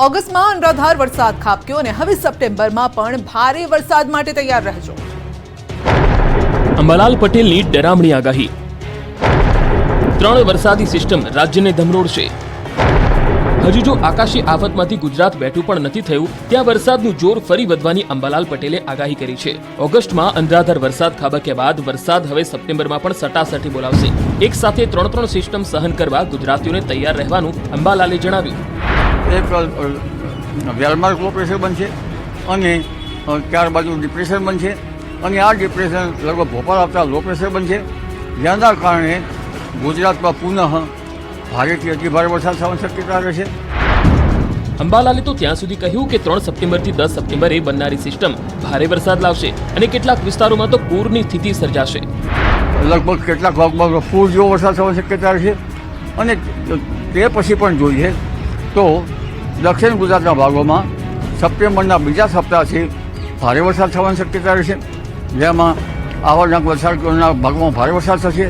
ઓગસ્ટમાં અનરાધાર વરસાદ ખાબક્યો અને હવે સપ્ટેમ્બરમાં પણ ભારે વરસાદ માટે તૈયાર રહેજો. અંબાલાલ પટેલની ડરામણી આગાહી. 3 વરસાદી સિસ્ટમ રાજ્યને ધમરોડશે. હજુ જો આકાશી આફતમાંથી ગુજરાત બેઠું પણ નથી થયું ત્યાં વરસાદનું જોર ફરી વધવાની અંબાલાલ પટેલે આગાહી કરી છે. ઓગસ્ટમાં અનરાધાર વરસાદ ખાબક્યા બાદ વરસાદ હવે સપ્ટેમ્બરમાં પણ સટાસટી બોલાવશે. એક સાથે 3 સિસ્ટમ સહન કરવા ગુજરાતીઓને તૈયાર રહેવાનું અંબાલાલે જણાવ્યું. એક વેલમાર્ક લો પ્રેશર બનશે અને ત્યારબાદ ડિપ્રેશન બનશે અને આ ડિપ્રેશન લગભગ ભોપાલ આવતા લો પ્રેશર બનશે, જેના કારણે ગુજરાતમાં પુનઃ ભારેથી અતિભારે વરસાદ થવાની શક્યતા રહેશે. અંબાલાલે તો ત્યાં સુધી કહ્યું કે 3 સપ્ટેમ્બરથી 10 સપ્ટેમ્બરે બનનારી સિસ્ટમ ભારે વરસાદ લાવશે અને કેટલાક વિસ્તારોમાં તો પૂરની સ્થિતિ સર્જાશે. લગભગ કેટલાક ભાગમાં પૂર જેવો વરસાદ થવાની શક્યતા રહેશે અને તે પછી પણ જોઈએ તો દક્ષિણ ગુજરાતના ભાગોમાં સપ્ટેમ્બરના બીજા સપ્તાહથી ભારે વરસાદ થવાની શક્યતા રહેશે, જેમાં આવરના વરસાદના ભાગોમાં ભારે વરસાદ થશે,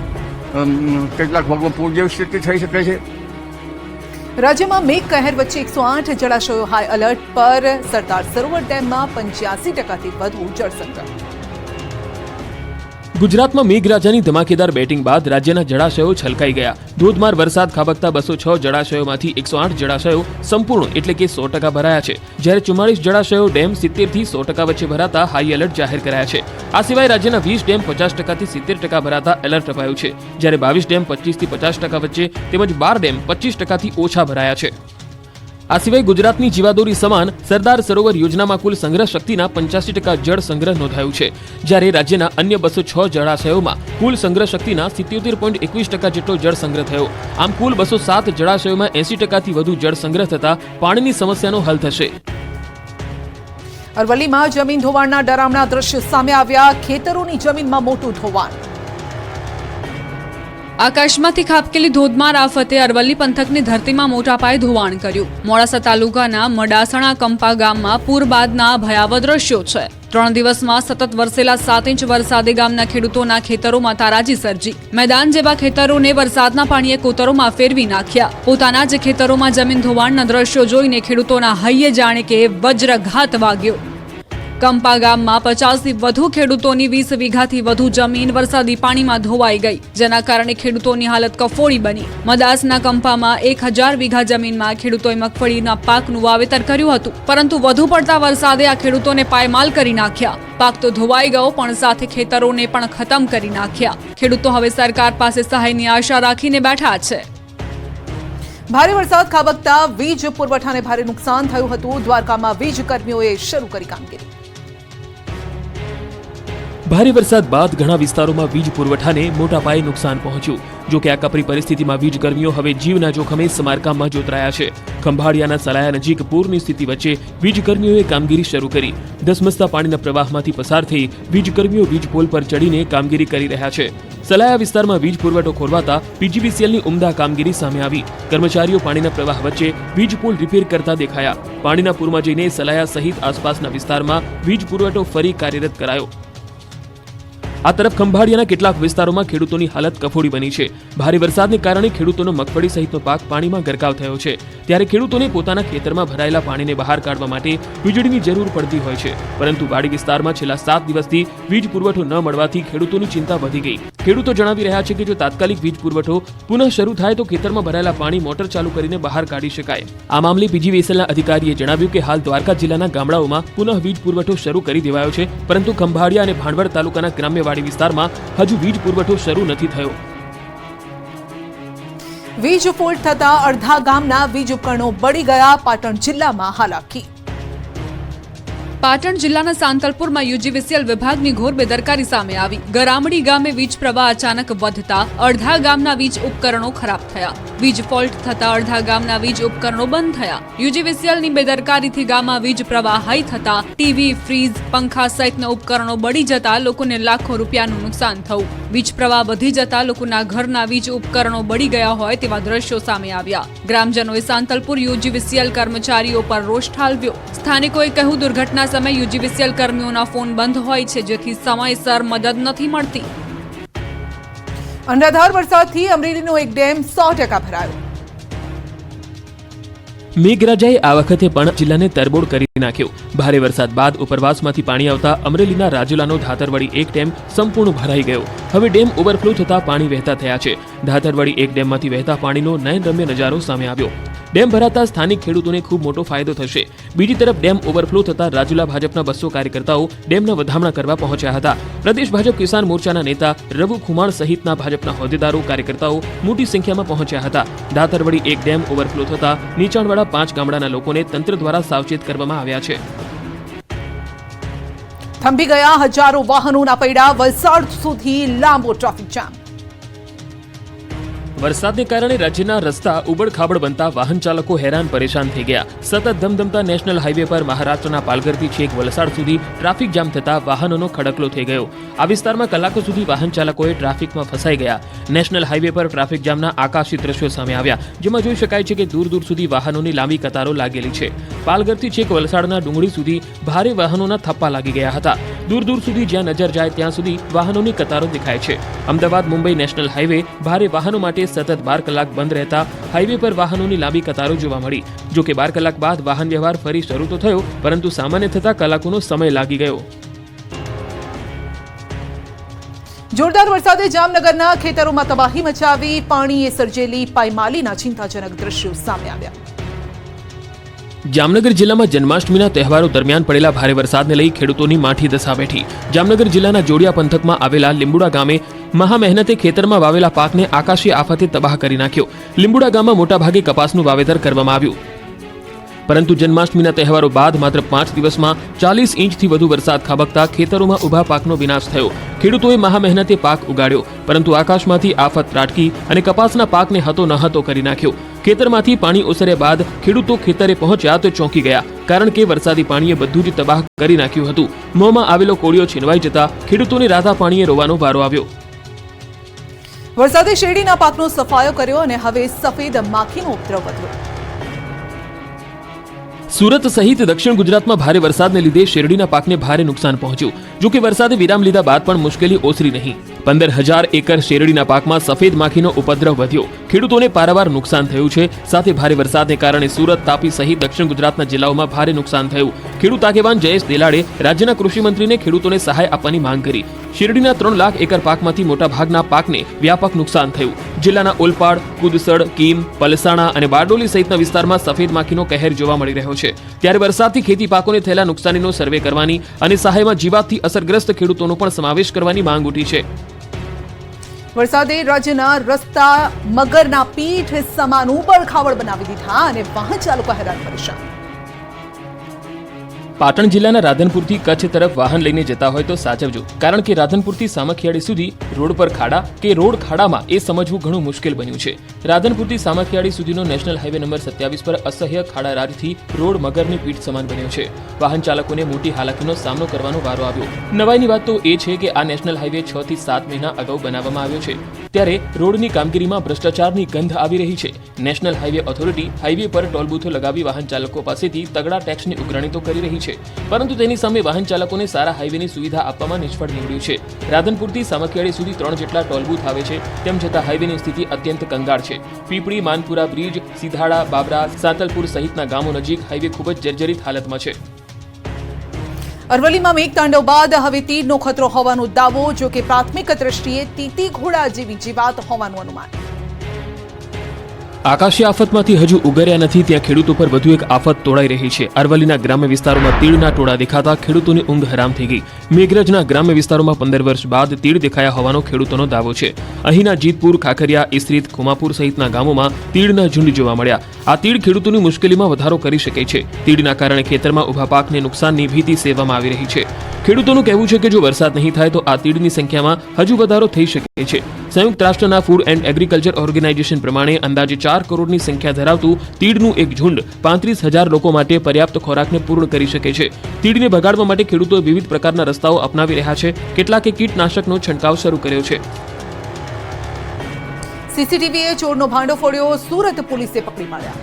કેટલાક ભાગોમાં પૂર જેવી સ્થિતિ થઈ શકે છે. રાજ્યમાં મેઘ કહેર વચ્ચે 108 જળાશયો હાઈ એલર્ટ પર. સરદાર સરોવર ડેમમાં 85%થી વધુ જળસંગ્રહ. ગુજરાતમાં મેઘરાજાની ધમાકેદાર બેટિંગ બાદ રાજ્યના જળાશયો છલકાઈ ગયા. ધોધમાર વરસાદ ખાબકતા 206 જળાશયોમાંથી 108 જળાશયો સંપૂર્ણ એટલે કે 100% ભરાયા છે, જ્યારે 44 જળાશયો ડેમ 70થી 100% વચ્ચે ભરાતા હાઈ એલર્ટ જાહેર કરાયા છે. આ સિવાય રાજ્યના 20 ડેમ 50%થી 70% ભરાતા એલર્ટ અપાયું છે, જ્યારે 22 ડેમ 25થી 50% વચ્ચે તેમજ 12 ડેમ 25%થી ઓછા ભરાયા છે. આ સિવાય ગુજરાતની જીવાદોરી સમાન સરદાર સરોવર યોજનામાં કુલ સંગ્રહ શક્તિના 85% જળ સંગ્રહ નોંધાયું છે, જ્યારે રાજ્યના અન્ય 206 જળાશયોમાં કુલ સંગ્રહ શક્તિના 77.21% જેટલો જળ સંગ્રહ થયો. આમ કુલ 207 જળાશયોમાં 80%થી વધુ જળ સંગ્રહ થતા પાણીની સમસ્યાનો હલ થશે. અરવલ્લીમાં જમીન ધોવાણના ડરામણા દ્રશ્યો સામે આવ્યા. ખેતરોની જમીનમાં મોટું ધોવાણ. આકાશમાંથી ખાબકેલી ધોધમાર આફતે અરવલ્લી પંથકની ધરતીમાં મોટા પાયે ધોવાણ કર્યું. મોડાસા તાલુકાના મડાસણા કંપા ગામમાં પૂર બાદના ભયાવહ દ્રશ્યો છે. 3 દિવસમાં સતત વરસેલા 7 ઇંચ વરસાદે ગામના ખેડૂતોના ખેતરોમાં તારાજી સર્જી. મેદાન જેવા ખેતરોને વરસાદના પાણીએ કોતરોમાં ફેરવી નાખ્યા. પોતાના જ ખેતરોમાં જમીન ધોવાણના દ્રશ્યો જોઈને ખેડૂતોના હૈયે જાણે કે વજ્રઘાત વાગ્યો. કંપા ગામમાં 50થી વધુ ખેડૂતોની 20 વીઘાથી વધુ જમીન વરસાદી પાણીમાં ધોવાઈ ગઈ, જેના કારણે ખેડૂતોની હાલત કફોડી બની. મદાસના કંપામાં 1000 વીઘા જમીનમાં ખેડૂતોએ મગફળીના પાકનું વાવેતર કર્યું હતું, પરંતુ વધુ પડતા વરસાદે આ ખેડૂતોને પાયમાલ કરી નાખ્યા. પાક તો ધોવાઈ ગયો પણ સાથે ખેતરોને પણ ખતમ કરી નાખ્યા. ખેડૂતો હવે સરકાર પાસે સહાયની આશા રાખીને બેઠા છે. ભારે વરસાદ ખાબકતા વીજ પુરવઠાને ભારે નુકસાન થયું હતું. દ્વારકામાં વીજ કર્મીઓએ શરૂ કરી કામગીરી. ભારે વરસાદ બાદ ઘણા વિસ્તારોમાં વીજ પુરવઠાને મોટા પાયે નુકસાન પહોંચ્યું. જો કે આ કપરી પરિસ્થિતિમાં વીજ કર્મીઓ હવે જીવના જોખમે સમારકામમાં જોતરાયા છે. ખંભાળિયાના સલાયા નજીક પૂરની સ્થિતિ વચ્ચે વીજ કર્મીઓએ કામગીરી શરૂ કરી. ધસમસતા પાણીના પ્રવાહમાંથી પસાર થઈ વીજ કર્મીઓ વીજ પોલ પર ચડીને કામગીરી કરી રહ્યા છે. સલાયા વિસ્તારમાં વીજ પુરવઠો ખોલવાતા પીજીવીસીએલની ઉમદા કામગીરી સામે આવી. કર્મચારીઓ પાણીના પ્રવાહ વચ્ચે વીજ પોલ રિપેર કરતા દેખાયા. પાણીના પૂરમાં જઈને સલાયા સહિત આસપાસના વિસ્તારમાં વીજ પુરવઠો ફરી કાર્યરત કરાયો. આ તરફ ખંભાળિયાના કેટલાક વિસ્તારોમાં ખેડૂતોની હાલત કફોડી બની છે. ભારે વરસાદને કારણે ખેડૂતોનો મગફળી સહિતનો પાક પાણીમાં ગરકાવ થયો છે, ત્યારે ખેડૂતોને પોતાના ખેતરમાં ભરાયેલા પાણીને બહાર કાઢવા માટે વીજળીની જરૂર પડતી હોય છે. પરંતુ વાડી વિસ્તારમાં છેલ્લા 7 દિવસથી વીજ પુરવઠો ન મળવાથી ખેડૂતોની ચિંતા વધી ગઈ. ખેડૂતો જણાવી રહ્યા છે કે જો તાત્કાલિક વીજ પુરવઠો પુનઃ શરૂ થાય તો ખેતરમાં ભરાયેલા પાણી મોટર ચાલુ કરીને બહાર કાઢી શકાય. આ મામલે પીજીવીસીએલના અધિકારીએ જણાવ્યું કે હાલ દ્વારકા જિલ્લાના ગામડાઓમાં પુનઃ વીજ પુરવઠો શરૂ કરી દેવાયો છે, પરંતુ ખંભાળિયા અને ભાંડવડ તાલુકાના ગ્રામ્ય વિસ્તારમાં હજુ વીજ પુરવઠો શરૂ નથી થયો. વીજ ફોલ્ટ થતા અડધા ગામના વીજ ઉપકરણો બળી ગયા. પાટણ જિલ્લામાં હાલાકી. પાટણ જિલ્લાના સાંતલપુરમાં યુજીવીસીએલ વિભાગની ઘોર બેદરકારી સામે આવી. ગરામડી ગામે વીજ પ્રવાહ અચાનક વધતા અડધા ગામના વીજ ઉપકરણો ખરાબ થયા. વીજ ફોલ્ટ થતા અડધા ગામના વીજ ઉપકરણો બંધ થયા. યુજીવીસીએલની બેદરકારીથી ગામમાં વીજ પ્રવાહ હાઈ થતા ટીવી, ફ્રીજ, પંખા સહિતના ઉપકરણો બળી જતા લોકોને લાખો રૂપિયાનું નુકસાન થયું. વીજ પ્રવાહ વધી જતા લોકોના ઘરના વીજ ઉપકરણો બળી ગયા હોય તેવા દ્રશ્યો સામે આવ્યા. ગ્રામજનોએ સાંતલપુર યુજીવીસીએલ કર્મચારીઓ પર રોષ ઠાલવ્યો. સ્થાનિકોએ કહ્યું દુર્ઘટના સમયે યુજીવીસીએલ કર્મીઓના ફોન બંધ હોય છે, જેથી સમયસર મદદ નથી મળતી. અનરાધાર વરસાદથી અમરેલીનો એક ડેમ 100% ભરાયો. મેઘરાજાએ આ વખતે પણ જિલ્લાને તરબોળ કરી નાખ્યો. ભારે વરસાદ બાદ ઉપરવાસમાંથી પાણી આવતા અમરેલીના રાજુલાનો ધાતરવડી એક ડેમ સંપૂર્ણ ભરાઈ ગયો. હવે ડેમ ઓવરફ્લો થતા પાણી વહેતા થયા છે. ધાતરવડી એક ડેમમાંથી વહેતા પાણીનો નયનરમ્ય નજારો સામે આવ્યો. ડેમ ભરાતા સ્થાનિક ખેડૂતોને ખૂબ મોટો ફાયદો થશે. બીજી તરફ ડેમ ઓવરફ્લો થતા રાજુલા ભાજપના 200 કાર્યકર્તાઓ ડેમના વધામણા કરવા પહોંચ્યા હતા. પ્રદેશ ભાજપ કિસાન મોરચાના નેતા રઘુ ખુમાણ સહિતના ભાજપના હોદ્દેદારો કાર્યકર્તાઓ મોટી સંખ્યામાં પહોંચ્યા હતા. ધાતરવડી એક ડેમ ઓવરફ્લો થતા નીચાણવાળા 5 ગામડાના લોકોને તંત્ર દ્વારા સાવચેત કરવામાં આવ્યા છે. થંભી ગયા હજારો વાહનોના પૈડા, વલસાડ સુધી લાંબો ટ્રાફિક જામ. વરસાદને કારણે રાજ્યના રસ્તા ઉબડખાબડ બનતા વાહન ચાલકો હેરાન પરેશાન થઈ ગયા. સતત ધમધમતા નેશનલ હાઈવે પર મહારાષ્ટ્રના પાલઘરથી છેક વલસાડ સુધી ટ્રાફિક જામ થતા વાહનોનો ખડકલો થઈ ગયો. આ વિસ્તારમાં કલાકો સુધી વાહન ચાલકોએ ટ્રાફિકમાં ફસાઈ ગયા. નેશનલ હાઈવે પર ટ્રાફિક જામના આકાશી દ્રશ્યો સામે આવ્યા, જેમાં જોઈ શકાય છે કે દૂર દૂર સુધી વાહનોની લાંબી કતારો લાગેલી છે. પાલઘરથી છેક વલસાડના ડુંગળી સુધી ભારે વાહનોના થપ્પા લાગી ગયા હતા. દૂર દૂર સુધી જ્યાં નજર જાય ત્યાં સુધી વાહનોની કતારો દેખાય છે. અમદાવાદ મુંબઈ નેશનલ હાઈવે ભારે વાહનો માટે સતત 12 કલાક બંધ રહેતા હાઈવે પર વાહનોની લાંબી કતારો જોવા મળી. જો કે 12 કલાક બાદ વાહન વ્યવહાર ફરી શરૂ તો થયો, પરંતુ સામાન્ય થતા કલાકોનો સમય લાગી ગયો. જોરદાર વરસાદે જામનગરના ખેતરોમાં તબાહી મચાવી. પાણીએ સર્જેલી પાયમાલીના ચિંતાજનક દ્રશ્યો સામે આવ્યા. જામનગર જિલ્લામાં જન્માષ્ટમીના તહેવારો દરમિયાન પડેલા ભારે વરસાદને લઈ ખેડૂતોની માઠી દશા બેઠી. જામનગર જિલ્લાના જોડિયા પંથકમાં આવેલા લીંબુડા ગામે મહા મહેનતે ખેતરમાં વાવેલા પાકને આકાશી આફતે તબાહ કરી નાખ્યો. લીંબુડા ગામમાં મોટાભાગે કપાસનું વાવેતર કરવામાં આવ્યું, પરંતુ જન્માષ્ટમીના તહેવારો બાદ માત્ર 5 દિવસમાં 40 ઇંચથી વધુ વરસાદ ખાબકતા ખેતરોમાં ઊભા પાકનો વિનાશ થયો. ખેડૂતોએ મહા મહેનતે પાક ઉગાડ્યો, પરંતુ આકાશમાંથી આફત ત્રાટકી અને કપાસના પાકને હતો ન હતો કરી નાખ્યો. ખેતરમાંથી પાણી ઓસર્યા બાદ ખેડૂતો ખેતરે પહોંચ્યા તો ચોંકી ગયા, કારણ કે વરસાદી પાણીએ બધું જ તબાહ કરી નાખ્યું હતું. મોંમાં આવેલો કોળિયો છીનવાઈ જતા ખેડૂતોને રાતા પાણીએ રોવાનો વારો આવ્યો. વરસાદે શેરડીના પાકનો સફાયો કર્યો અને હવે સફેદ માખીનો ઉપદ્રવ વધ્યો. સુરત સહિત દક્ષિણ ગુજરાતમાં ભારે વરસાદને લીધે શેરડીના પાકને ભારે નુકસાન પહોંચ્યું. જો કે વરસાદે વિરામ લીધા બાદ પણ મુશ્કેલી ઓસરી નહીં. 15,000 એકર શેરડીના પાકમાં સફેદ માખીનો ઉપદ્રવ વધ્યો. ખેડૂતોને પારાવાર નુકસાન થયું છે. સાથે ભારે વરસાદને કારણે સુરત, તાપી સહિત દક્ષિણ ગુજરાતના જિલ્લાઓમાં ભારે નુકસાન થયું. ખેડૂત આગેવાન જયેશ દેલાડે રાજ્યના કૃષિમંત્રીને ખેડૂતોને સહાય આપવાની માંગ કરી. શેરડીના 3 લાખ એકર પાકમાંથી મોટાભાગના પાકને વ્યાપક નુકસાન થયું. જિલ્લાના ઓલપાડ, કુદસડ, કીમ, પલસાણા અને બારડોલી સહિતના વિસ્તારમાં સફેદ માખીનો કહેર જોવા મળી રહ્યો છે. ત્યારે વરસાદથી ખેતી પાકોને થયેલા નુકસાનીનો સર્વે કરવાની અને સહાયમાં જીવાતથી અસરગ્રસ્ત ખેડૂતોનો પણ સમાવેશ કરવાની માંગ ઉઠી છે. વરસાદે રાજ્યના રસ્તા મગરના પીઠ સમાન ઉબડખાબડ બનાવી દીધા અને વાહન ચાલકો હેરાન પરેશાન. પાટણ જિલ્લાના રાધનપુરથી કચ્છ તરફ વાહન લઈને જતા હોય તો સાચવજો, કારણ કે રાધનપુરથી સામખિયાળી સુધી રોડ પર ખાડા કે રોડ ખાડામાં એ સમજવું ઘણું મુશ્કેલ બન્યું છે. રાધનપુરથી સામખિયાળી સુધીનો નેશનલ હાઈવે નંબર 27 પર અસહ્ય ખાડારાજથી રોડ મગરની પીઠ સમાન બન્યો છે. વાહન ચાલકોને મોટી હાલાકીનો સામનો કરવાનો વારો આવ્યો. નવાઈની વાત તો એ છે કે આ નેશનલ હાઈવે 6 થી 7 મહિના અગાઉ બનાવવામાં આવ્યો છે, ત્યારે રોડની કામગીરીમાં ભ્રષ્ટાચારની ગંધ આવી રહી છે. નેશનલ હાઈવે ઓથોરિટી હાઈવે પર ટોલ બૂથો લગાવી વાહન ચાલકો પાસેથી તગડા ટેક્સની ઉઘરાણી તો કરી રહી છે, પરંતુ તેની સામે વાહન ચાલકોને સારા હાઈવેની સુવિધા આપવામાં નિષ્ફળ નીવડ્યું છે. રાધનપુરથી સામખિયાળી સુધી 3 જેટલા ટોલ બૂથ આવે છે, તેમ છતાં હાઈવેની સ્થિતિ અત્યંત કંગાળ છે. પીપળી, માનપુરા બ્રિજ, સીધાડા, બાબરા, સાતલપુર સહિતના ગામો નજીક હાઈવે ખૂબ જ જર્જરિત હાલતમાં છે. અરવલ્લીમાં મેઘતાંડવ બાદ હવે તીડનો ખતરો હોવાનો દાવો, જો કે પ્રાથમિક દ્રષ્ટિએ તીતી ઘોડા જેવી જીવાત હોવાનું અનુમાન. આકાશી આફતમાંથી હજુ ઉગર્યા નથી ત્યાં ખેડૂતો પર વધુ એક આફત તોડાઈ રહી છે. અરવલ્લીના ગ્રામ્ય વિસ્તારોમાં તીડના ટોળા દેખાતા ખેડૂતોની ઊંઘ હરામ થઈ ગઈ. મેઘરજના ગ્રામ્ય વિસ્તારોમાં 15 વર્ષ બાદ તીડ દેખાયા હોવાનો ખેડૂતોનો દાવો છે. અહીંના જીતપુર, ખાખરિયા, ઇસરીત, ખુમાપુર સહિતના ગામોમાં તીડના ઝુંડ જોવા મળ્યા. આ તીડ ખેડૂતોની મુશ્કેલીમાં વધારો કરી શકે છે. તીડના કારણે ખેતરમાં ઊભા પાકને નુકસાનની ભીતિ સેવવામાં આવી રહી છે. ખેડૂતોનું કહેવું છે કે જો વરસાદ નહીં થાય તો આ તીડની સંખ્યામાં હજુ વધારો થઈ શકે છે. સંયુક્ત રાષ્ટ્રના ફૂડ એન્ડ એગ્રીકલ્ચર ઓર્ગેનાઇઝેશન પ્રમાણે અંદાજે 4 કરોડની સંખ્યા ધરાવતું તીડનું એક ઝુંડ 35,000 લોકો માટે પર્યાપ્ત ખોરાકને પૂર્ણ કરી શકે છે. તીડને ભગાડવા માટે ખેડૂતો વિવિધ પ્રકારના રસ્તાઓ અપનાવી રહ્યા છે. કેટલાકે કીટનાશકનો છંટકાવ શરૂ કર્યો છે. સીસીટીવીએ ચોરનો ભાંડો ફોડ્યો, સુરત પોલીસે પકડી પાડ્યા.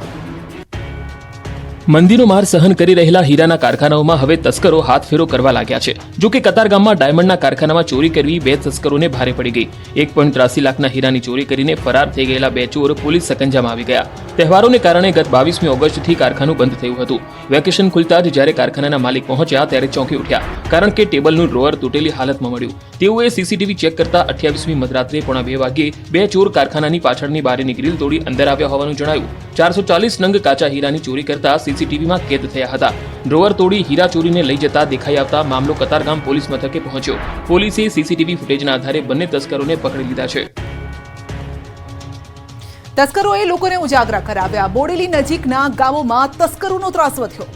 મંદીનો માર સહન કરી રહેલા હીરાના કારખાનાઓમાં હવે તસ્કરો હાથફેરો કરવા લાગ્યા છે. જો કે કતારગામમાં ડાયમંડના કારખાનામાં ચોરી કરવી 2 તસ્કરોને ભારે પડી ગઈ. 1.83 લાખના હીરાની ચોરી કરીને ફરાર થઈ ગયેલા 2 ચોર પોલીસ સકંજામાં આવી ગયા. તહેવારોને કારણે ગત 22મી ઓગસ્ટથી કારખાનું બંધ થયું હતું. વેકેશન ખુલતા જ જ્યારે કારખાનાના માલિક પહોંચ્યા ત્યારે ચોંકી ઉઠ્યા, કારણ કે ટેબલનું ડ્રોઅર તૂટેલી હાલતમાં મળ્યું. તેઓએ સીસીટીવી ચેક કરતા 28મી મધરાત્રે 1:30 વાગ્યે 2 ચોર કારખાનાની પાછળની બારીની ગ્રીલ તોડી અંદર આવ્યા હોવાનું જણાયું. 440 નંગ કાચા હીરાની ચોરી કરતા સીસીટીવીમાં કેદ થયા હતા. ડ્રોઅર તોડી હીરા ચોરીને લઈ જતા દેખાઈ આવતા મામલો કતારગામ પોલીસ મથકે પહોંચ્યો. પોલીસે સીસીટીવી ફૂટેજના આધારે બંને તસ્કરોને પકડી લીધા છે. તસ્કરોએ લોકોને ઉજાગરા કરાવ્યા. બોડેલી નજીકના ગામોમાં તસ્કરોનો ત્રાસ વધ્યો.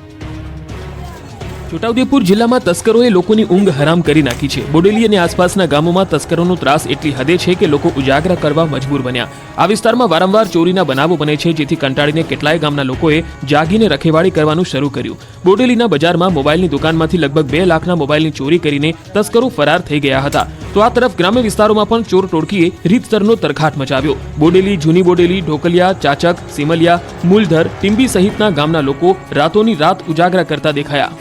છોટાઉદેપુર જિલ્લામાં તસ્કરોએ લોકોની ઊંઘ હરામ કરી નાખી છે. બોડેલી અને આસપાસના ગામોમાં તસ્કરોનો ત્રાસ એટલી હદે છે કે લોકો ઉજાગરા કરવા મજબૂર બન્યા. આ વિસ્તારમાં વારંવાર ચોરીના બનાવો બને છે, જેથી કંટાળીને કેટલાય ગામના લોકોએ જાગીને રખેવાળી કરવાનું શરૂ કર્યું. બોડેલીના બજારમાં મોબાઈલની દુકાનમાંથી લગભગ 2 લાખના મોબાઈલની ચોરી કરીને તસ્કરો ફરાર થઈ ગયા હતા. તો આ તરફ ગ્રામ્ય વિસ્તારોમાં પણ ચોર ટોળકીએ રીતસરનો તરખાટ મચાવ્યો. બોડેલી, જૂની બોડેલી, ઢોકલિયા, ચાચક, સિમલિયા, મૂલધર, ટીંબી સહિતના ગામના લોકો રાતોની રાત ઉજાગરા કરતા દેખાયા.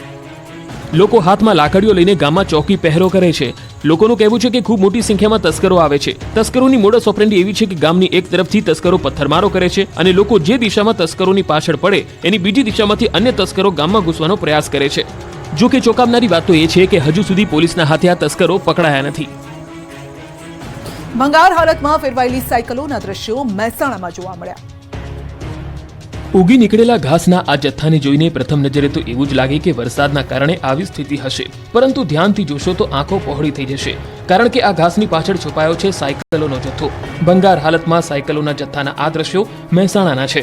લોકો હાથમાં લાકડીઓ લઈને ગામમાં ચોકી પહેરો કરે છે. લોકોનું કહેવું છે કે ખૂબ મોટી સંખ્યામાં તસ્કરો આવે છે. તસ્કરોની મોડસ ઓપરેન્ડી એવી છે કે ગામની એક તરફથી તસ્કરો પથ્થરમારો કરે છે અને લોકો જે દિશામાં તસ્કરોની પાછળ પડે એની બીજી દિશામાંથી અન્ય તસ્કરો ગામમાં ઘૂસવાનો પ્રયાસ કરે છે. જો કે ચોંકાવનારી વાત તો એ છે કે હજુ સુધી પોલીસના હાથે આ તસ્કરો પકડાયા નથી. ભંગાર હાલતમાં ફેરવાયેલી સાયકલોના દ્રશ્યો મહેસાણામાં જોવા મળ્યા. ઉગી નીકળેલા ઘાસના આ જથ્થાને જોઈને પ્રથમ નજરે તો એવું જ લાગે કે વરસાદના કારણે આવી સ્થિતિ હશે, પરંતુ ધ્યાનથી જોશો તો આંખો પહોળી થઈ જશે, કારણ કે આ ઘાસની પાછળ છુપાયો છે સાયકલોનો જથ્થો. ભંગાર હાલતમાં સાયકલોના જથ્થાના આ દ્રશ્યો મહેસાણાના છે.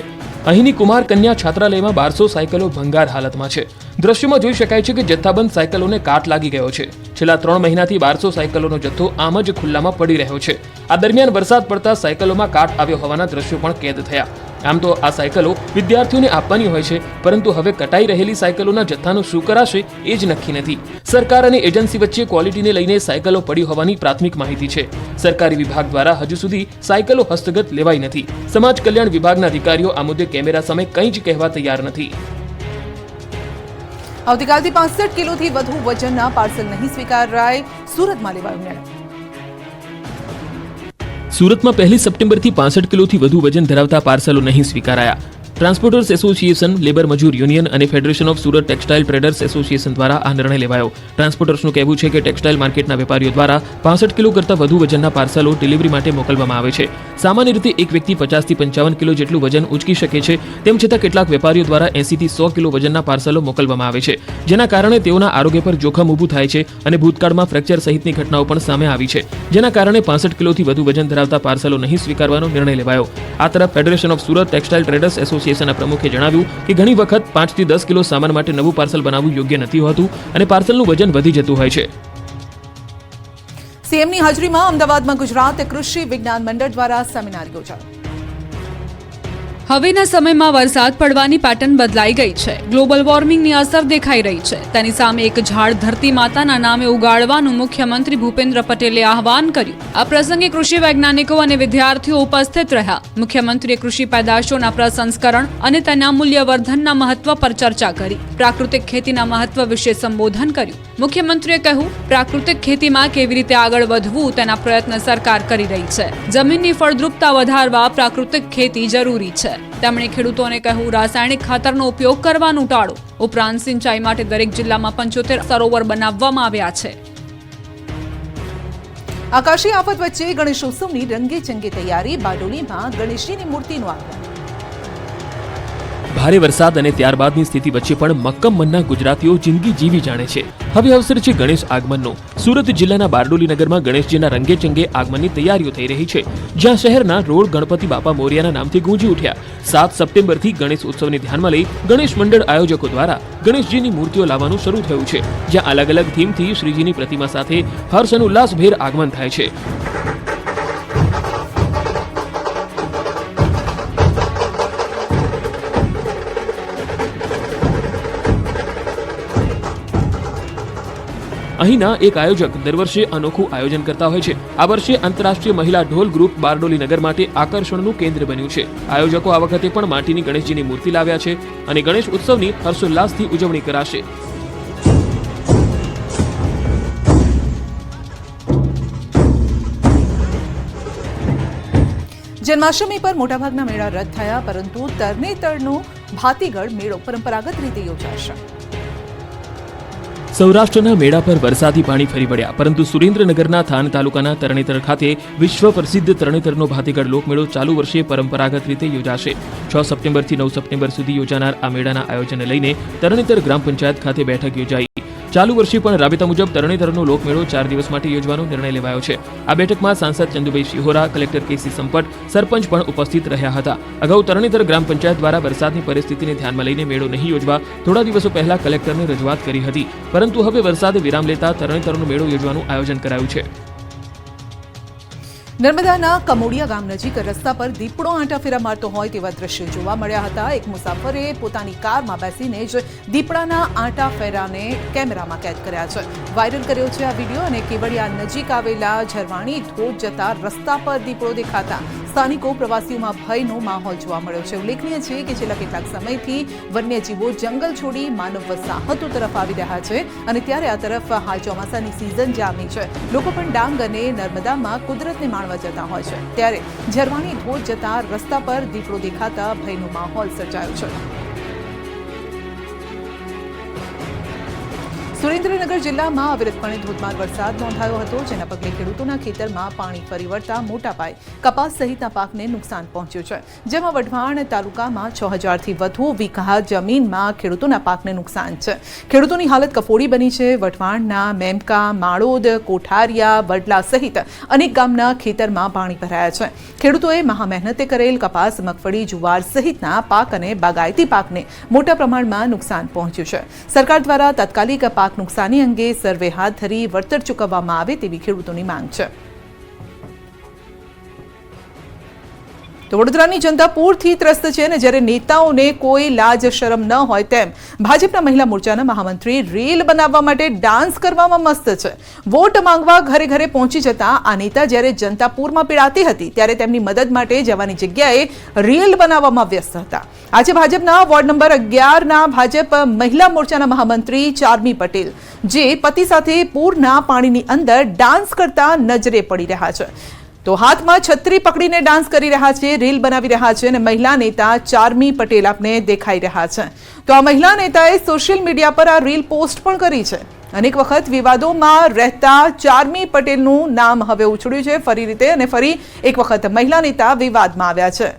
અહીંની કુમાર કન્યા છાત્રાલયમાં 1200 સાયકલો ભંગાર હાલતમાં છે. દ્રશ્યમાં જોઈ શકાય છે કે જથ્થાબંધ સાયકલોને કાટ લાગી ગયો છે. છેલ્લા 3 મહિનાથી 1200 સાયકલોનો જથ્થો આમ જ ખુલ્લામાં પડી રહ્યો છે. આ દરમિયાન વરસાદ પડતા સાયકલોમાં કાટ આવ્યો હોવાના દ્રશ્યો પણ કેદ થયા. આમ તો આ સાયકલો વિદ્યાર્થીઓને આપવાની હોય છે, પરંતુ હવે કટાઈ રહેલી સાયકલોના જથ્થાનું શું કરાશે એ જ નક્કી નથી. સરકાર અને એજન્સી વચ્ચે ક્વોલિટીને લઈને સાયકલો પડી હોવાની પ્રાથમિક માહિતી છે. સરકારી વિભાગ દ્વારા હજુ સુધી સાયકલો હસ્તગત લેવાઈ નથી. સમાજ કલ્યાણ વિભાગના અધિકારીઓ આ મુદ્દે કેમેરા સામે કંઈ જ કહેવા તૈયાર નથી. આવતીકાલથી 65 કિલોથી વધુ વજનના પાર્સલ નહીં સ્વીકારાય. સુરતમાં લેવાયો નિર્ણય. સુરતમાં 1 સપ્ટેમ્બરથી 65 કિલોથી વધુ વજન ધરાવતા પાર્સલો નહીં સ્વીકારાયા. ટ્રાન્સપોર્ટર્સ એસોસિએશન, લેબર મજૂર યુનિયન અને federation of Surat textile traders association દ્વારા આ નિર્ણય લેવાયો. ટ્રાન્સપોર્ટર્સનું કહેવું છે કે ટેક્સટાઇલ માર્કેટના વેપારીઓ દ્વારા 65 કિલો કરતાં વધુ વજનના પાર્સલો ડિલિવરી માટે મોકલવામાં આવે છે. સામાન્ય રીતે એક વ્યક્તિ 50 થી 55 કિલો જેટલું વજન ઉંચકી શકે છે. તેમ છતાં કેટલાક વેપારીઓ દ્વારા 80 થી 100 કિલો વજનના પાર્સલો મોકલવામાં આવે છે, જેના કારણે તેઓના આરોગ્ય પર જોખમ ઊભું થાય છે અને ભૂતકાળમાં ફ્રેક્ચર સહિતની ઘટનાઓ પણ સામે આવી છે, જેના કારણે 65 કિલોથી વધુ વજન ધરાવતા પાર્સલો નહીં સ્વીકારવાનો નિર્ણય લેવાયો. આ તરફ federation of Surat textile traders એસોસિએશનના પ્રમુખે જણાવ્યું કે ઘણી વખત 5 થી 10 કિલો સામાન માટે નવું પાર્સલ બનાવવું યોગ્ય નથી હોતું અને પાર્સલનું વજન વધી જતું હોય છે. સીએમની હાજરીમાં અમદાવાદમાં ગુજરાત કૃષિ વિજ્ઞાન મંડળ દ્વારા સેમિનાર યોજાયો. હવેના સમયમાં વરસાદ પડવાની પેટર્ન બદલાઈ ગઈ છે. ગ્લોબલ વોર્મિંગની અસર દેખાઈ રહી છે. તેની સામે એક ઝાડ ધરતી માતાના નામે ઉગાડવાનું મુખ્યમંત્રી ભૂપેન્દ્ર પટેલે આહવાન કર્યું. આ પ્રસંગે કૃષિ વૈજ્ઞાનિકો અને વિદ્યાર્થીઓ ઉપસ્થિત રહ્યા. મુખ્યમંત્રીએ કૃષિ પેદાશોના પ્રસંસ્કરણ અને તેના મૂલ્યવર્ધનના મહત્વ પર ચર્ચા કરી. પ્રાકૃતિક ખેતીના મહત્વ વિશે સંબોધન કર્યું. મુખ્યમંત્રીએ કહ્યું, પ્રાકૃતિક ખેતીમાં કેવી રીતે આગળ વધવું તેના પ્રયત્ન સરકાર કરી રહી છે. જમીનની ફળદ્રુપતા વધારવા પ્રાકૃતિક ખેતી જરૂરી છે. તેમણે ખેડૂતોને કહ્યું, રાસાયણિક ખાતરનો ઉપયોગ કરવાનું ટાળો. ઉપરાંત સિંચાઈ માટે દરેક જિલ્લામાં 75 સરોવર બનાવવામાં આવ્યા છે. આકાશી આફત વચ્ચે ગણેશોત્સવની રંગેચંગે તૈયારી. બારડોલીમાં ગણેશજીની મૂર્તિનું આગમન. ભારે વરસાદ અને ત્યારબાદની સ્થિતિ વચ્ચે પણ મક્કમ મનના ગુજરાતીઓ જિંદગી જીવી જાણે છે. હવે અવસર છે ગણેશ આગમનનો. સુરત જિલ્લાના બારડોલી નગરમાં ગણેશજીના રંગેચંગે આગમનની તૈયારીઓ થઈ રહી છે, જ્યાં શહેરના રોડ ગણપતિ બાપા મોરિયાના નામથી ગૂંજી ઉઠ્યા. 7 સપ્ટેમ્બરથી ગણેશ ઉત્સવને ધ્યાનમાં લઈ ગણેશ મંડળ આયોજકો દ્વારા ગણેશજીની મૂર્તિઓ લાવવાનું શરૂ થયું છે, જ્યાં અલગ અલગ થીમથી શ્રીજીની પ્રતિમા સાથે હર્ષ અને ઉલ્લાસભેર આગમન થાય છે. અહીંના એક આયોજક દર વર્ષે અનોખું આયોજન કરતા હોય છે. આ વર્ષે આંતરરાષ્ટ્રીય મહિલા ઢોલ ગ્રુપ બારડોલી નગર માટે આકર્ષણનું કેન્દ્ર બન્યું છે. આયોજકો આ વખતે પણ માટીની ગણેશજીની મૂર્તિ લાવ્યા છે અને ગણેશ ઉત્સવની હર્ષોલ્લાસથી ઉજવણી કરાશે. જન્માષ્ટમી પર મોટાભાગના મેળા રદ થયા, પરંતુ તરણેતરનો ભાતીગઢ મેળો પરંપરાગત રીતે યોજાશે. સૌરાષ્ટ્રના મેળા પર વરસાદી પાણી ફરી વળ્યા, પરંતુ સુરેન્દ્રનગરના થાન તાલુકાના તરણેતર ખાતે વિશ્વ પ્રસિદ્ધ તરણેતરનો ભાતીગઢ લોકમેળો ચાલુ વર્ષે પરંપરાગત રીતે યોજાશે. 6 સપ્ટેમ્બરથી 9 સપ્ટેમ્બર સુધી યોજાનાર આ મેળાના આયોજનને લઈને તરણેતર ગ્રામ પંચાયત ખાતે બેઠક યોજાઈ. ચાલુ વર્ષે પણ રાબેતા મુજબ તરણેતરનો લોકમેળો 4 દિવસ માટે યોજવાનો નિર્ણય લેવાયો છે. આ બેઠકમાં સાંસદ ચંદુભાઈ શિહોરા, કલેક્ટર કેસી સંપટ, સરપંચ પણ ઉપસ્થિત રહ્યા હતા. અગાઉ તરણેતર ગ્રામ પંચાયત દ્વારા વરસાદની પરિસ્થિતિને ધ્યાનમાં લઈને મેળો નહીં યોજવા થોડા દિવસો પહેલા કલેક્ટરને રજૂઆત કરી હતી, પરંતુ હવે વરસાદે વિરામ લેતા તરણેતરનો મેળો યોજવાનું આયોજન કરાયું છે. નર્મદાના કમોડિયા ગામ નજીક રસ્તા પર દીપડો આંટાફેરા મારતો હોય તેવા દ્રશ્યો જોવા મળ્યા હતા. એક મુસાફરે પોતાની કારમાં બેસીને જ દીપડાના આંટાફેરાને કેમેરામાં કેદ કર્યા છે. વાયરલ કર્યો છે આ વિડીયો. અને કેવડિયા નજીક આવેલા ઝરવાણી ધોધ જતા રસ્તા પર દીપડો દેખાતા સ્થાનિકો પ્રવાસીઓમાં ભયનો માહોલ જોવા મળ્યો છે. ઉલ્લેખનીય છે કે છેલ્લા કેટલાક સમયથી વન્યજીવો જંગલ છોડી માનવ વસાહતો તરફ આવી રહ્યા છે, અને ત્યારે આ તરફ હાલ ચોમાસાની સિઝન જામી છે. લોકો પણ ડાંગ અને નર્મદામાં કુદરતને માણવા જતા હોય છે, ત્યારે ઝરવાણી ધોધ જતા રસ્તા પર દીપડો દેખાતા ભયનો માહોલ સર્જાયો છે. સુરેન્દ્રનગર જિલ્લામાં અવિરતપણે ધોધમાર વરસાદ નોંધાયો હતો, જેના પગલે ખેડૂતોના ખેતરમાં પાણી ફરી વળતા મોટા પાયે કપાસ સહિતના પાકને નુકસાન પહોંચ્યું છે. જેમાં વઢવાણ તાલુકામાં 6000થી વધુ વીઘા જમીનમાં ખેડૂતોના પાકને નુકસાન છે. ખેડૂતોની હાલત કફોડી બની છે. વઢવાણના મેમકા, માળોદ, કોઠારિયા, વડલા સહિત અનેક ગામના ખેતરમાં પાણી ભરાયા છે. ખેડૂતોએ મહા મહેનતે કરેલ કપાસ, મગફળી, જુવાર સહિતના પાક અને બાગાયતી પાકને મોટા પ્રમાણમાં નુકસાન પહોંચ્યું છે. સરકાર દ્વારા તાત્કાલિક પાક નુકસાની અંગે સર્વે હાથ ધરી વળતર ચૂકવવામાં આવે તેવી ખેડૂતોની માંગ છે. તો વડોદરાની જનતા પૂરથી ત્રસ્ત છે, અને જ્યારે નેતાઓને કોઈ લાજ શરમ ન હોય તેમ ભાજપના મહિલા મોરચાના મહામંત્રી રીલ બનાવવા માટે ડાન્સ કરવામાં મસ્ત છે. વોટ માંગવા ઘરે ઘરે પહોંચી જતા આ નેતા જ્યારે જનતા પૂરમાં પીડાતી હતી ત્યારે તેમની મદદ માટે જવાની જગ્યાએ રીલ બનાવવામાં વ્યસ્ત હતા. આજે ભાજપના વોર્ડ નંબર 11ના ભાજપ મહિલા મોરચાના મહામંત્રી ચારમી પટેલ, જે પતિ સાથે પૂરના પાણીની અંદર ડાન્સ કરતા નજરે પડી રહ્યા છે, તો હાથમાં છત્રી પકડીને ડાન્સ કરી રહ્યા છે, રીલ બનાવી રહ્યા છે, અને મહિલા નેતા ચારમી પટેલ આપને દેખાઈ રહ્યા છે. તો આ મહિલા નેતાએ સોશિયલ મીડિયા પર આ રીલ પોસ્ટ પણ કરી છે. અનેક વખત વિવાદોમાં રહેતા ચારમી પટેલનું નામ હવે ઉછળ્યું છે ફરી રીતે, અને ફરી એક વખત મહિલા નેતા વિવાદમાં આવ્યા છે.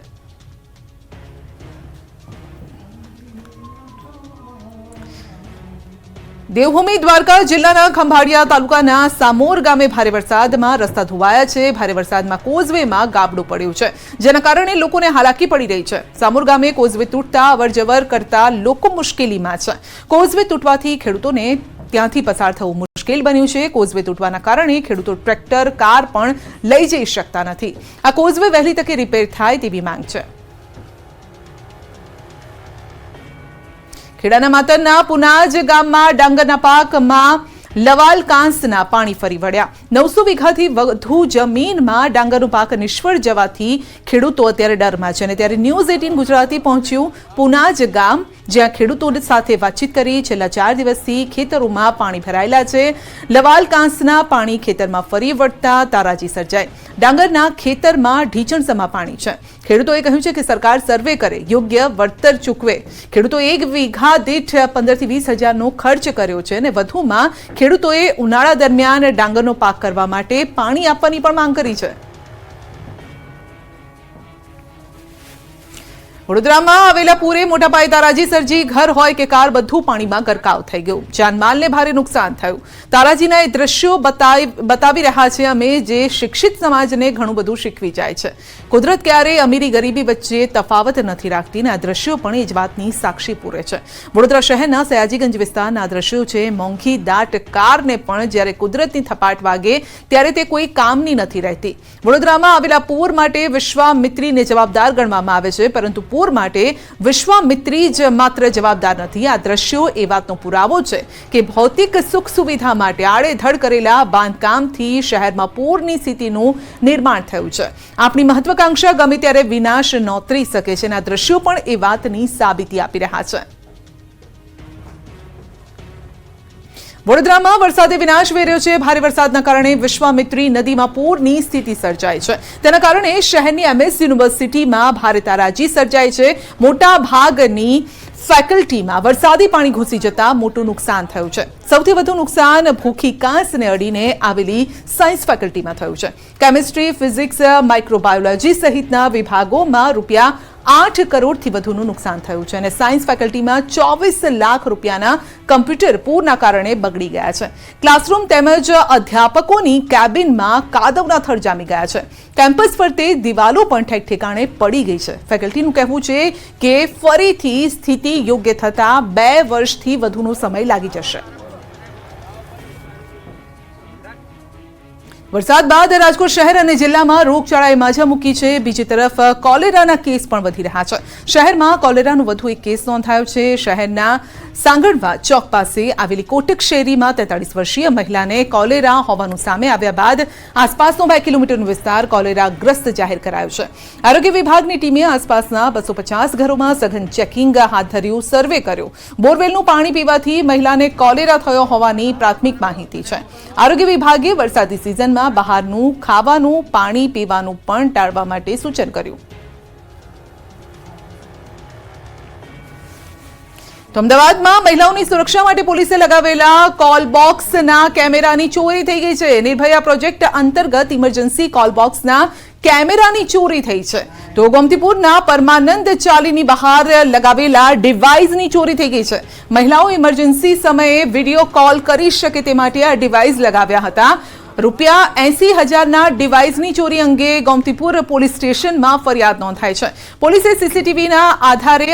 દેવભૂમિ દ્વારકા જિલ્લાના ખંભાળિયા તાલુકાના સામોર ગામે ભારે વરસાદમાં રસ્તા ધોવાયા છે. ભારે વરસાદમાં કોઝવેમાં ગાબડું પડ્યું છે, જેના કારણે લોકોને હાલાકી પડી રહી છે. સામોર ગામે કોઝવે તૂટતા અવરજવર કરતા લોકો મુશ્કેલીમાં છે. કોઝવે તૂટવાથી ખેડૂતોને ત્યાંથી પસાર થવું મુશ્કેલ બન્યું છે. કોઝવે તૂટવાના કારણે ખેડૂતો ટ્રેક્ટર, કાર પણ લઈ જઈ શકતા નથી. આ કોઝવે વહેલી તકે રિપેર થાય તેવી માંગ છે. ખેડાના માતરના પુનાજ ગામમાં ડાંગરના પાકમાં લવાલ કાંસના પાણી ફરી વળ્યા. 900 વીઘાથી વધુ જમીનમાં ડાંગરનો પાક નિષ્ફળ જવાથી ખેડૂતો અત્યારે ડરમાં છે. અને ત્યારે ન્યૂઝ 18 ગુજરાતી પહોંચ્યું પુનાજ ગામ, જ્યાં ખેડૂતો સાથે વાતચીત કરી. છેલ્લા 4 દિવસથી ખેતરોમાં પાણી ભરાયેલા છે. લવાલ કાંસના પાણી ખેતરમાં ફરી વળતા તારાજી સર્જાય. ડાંગરના ખેતરમાં ઢીચણસમા પાણી છે. ખેડૂતોએ કહ્યું છે કે સરકાર સર્વે કરે, યોગ્ય વળતર ચૂકવે. ખેડૂતો 1 વીઘા દીઠ 15 થી 20 હજારનો ખર્ચ કર્યો છે, અને વધુમાં ખેડૂતોએ ઉનાળા દરમિયાન ડાંગરનો પાક કરવા માટે પાણી આપવાની પણ માંગ કરી છે. વડોદરામાં આવેલા પૂરે મોટા પાયે તારાજી સર્જી. ઘર હોય કે કાર, બધું પાણીમાં ગરકાવ થઈ ગયું. જાનમાલને ભારે નુકસાન થયું. તારાજીના એ દ્રશ્યો બતાવી રહ્યા છે અમે, જે શિક્ષિત સમાજને ઘણું બધું શીખવી જાય છે. કુદરત ક્યારેય અમીરી ગરીબી વચ્ચે તફાવત નથી રાખતી, અને આ દ્રશ્યો પણ એ જ વાતની સાક્ષી પૂરે છે. વડોદરા શહેરના સયાજીગંજ વિસ્તારના આ દ્રશ્યો છે. મોંઘી દાટ કારને પણ જ્યારે કુદરતની થપાટ વાગે ત્યારે તે કોઈ કામની નથી રહેતી. વડોદરામાં આવેલા પૂર માટે વિશ્વામિત્રીને જવાબદાર ગણવામાં આવે છે, પરંતુ પૂર પૂર માટે વિશ્વામિત્રી જ માત્ર જવાબદાર નથી. આ દ્રશ્યો એ વાતનો પુરાવો છે કે ભૌતિક સુખ સુવિધા માટે આડેધડ કરેલા બાંધકામથી શહેરમાં પૂરની સ્થિતિનું નિર્માણ થયું છે. આપણી મહત્વાકાંક્ષા ગમે ત્યારે વિનાશ નોતરી શકે છે અને આ દ્રશ્યો પણ એ વાતની સાબિતી આપી રહ્યા છે. વડોદરામાં વરસાદે વિનાશ વેર્યો છે. ભારે વરસાદના કારણે વિશ્વામિત્રી નદીમાં પૂરની સ્થિતિ સર્જાઈ છે. તેના કારણે શહેરની MS યુનિવર્સિટીમાં ભારે તારાજી સર્જાઈ છે. મોટા ભાગની ફેકલ્ટીમાં વરસાદી પાણી ઘૂસી જતા મોટું નુકસાન થયું છે. સૌથી વધુ નુકસાન ભૂખી કાંસને અડીને આવેલી સાયન્સ ફેકલ્ટીમાં થયું છે. કેમિસ્ટ્રી, ફિઝિક્સ, માઇક્રોબાયોલોજી સહિતના વિભાગોમાં ₹8 કરોડથી વધુનું નુકસાન થયું છે અને સાયન્સ ફેકલ્ટીમાં 24 લાખ રૂપિયાના કમ્પ્યુટર પૂરના કારણે બગડી ગયા છે. ક્લાસરૂમ તેમજ અધ્યાપકોની કેબિનમાં કાદવના થડ જામી ગયા છે. કેમ્પસ ફરતે દિવાલો પણ ઠેકઠેકાણે પડી ગઈ છે. ફેકલ્ટીનું કહેવું છે કે ફરીથી સ્થિતિ યોગ્ય થતા 2 વર્ષથી વધુનો સમય લાગી જશે. વરસાદ બાદ રાજકોટ શહેર અને જિલ્લામાં રોગચાળાએ માઝા મૂકી છે. બીજી તરફ કોલેરાના કેસ પણ વધી રહ્યા છે. શહેરમાં કોલેરાનો વધુ એક કેસ નોંધાયો છે. શહેરના સાંગણવા ચોક પાસે આવેલી કોટક શેરીમાં 43 વર્ષીય મહિલાને કોલેરા હોવાનું સામે આવ્યા બાદ આસપાસનો 2 કિલોમીટરનો વિસ્તાર કોલેરાગ્રસ્ત જાહેર કરાયો છે. આરોગ્ય વિભાગની ટીમે આસપાસના 250 ઘરોમાં સઘન ચેકિંગ હાથ ધર્યું, સર્વે કર્યો. બોરવેલનું પાણી પીવાથી મહિલાને કોલેરા થયો હોવાની પ્રાથમિક માહિતી છે. આરોગ્ય વિભાગે વરસાદી સિઝનમાં બહારનું ખાવાનું, પાણી પીવાનું પણ ટાળવા માટે સૂચન કર્યું. તો અમદાવાદમાં મહિલાઓની સુરક્ષા માટે પોલીસે લગાવેલા કોલ બોક્સના કેમેરાની ચોરી થઈ ગઈ છે. નિર્ભયા પ્રોજેક્ટ અંતર્ગત ઇમરજન્સી કોલ બોક્સના કેમેરાની ચોરી થઈ છે. તો ગોમતીપુરના પરમાનંદ ચાલીની બહાર લગાવેલા ડિવાઇસની ચોરી થઈ ગઈ છે. મહિલાઓ ઇમરજન્સી સમયે વિડીયો કોલ કરી શકે તે માટે આ ડિવાઇસ લગાવ્યા હતા. ₹80,000ના ડિવાઇસની ચોરી અંગે ગોમતીપુર પોલીસ સ્ટેશનમાં ફરિયાદ નોંધાઈ છે. પોલીસે CCTVના આધારે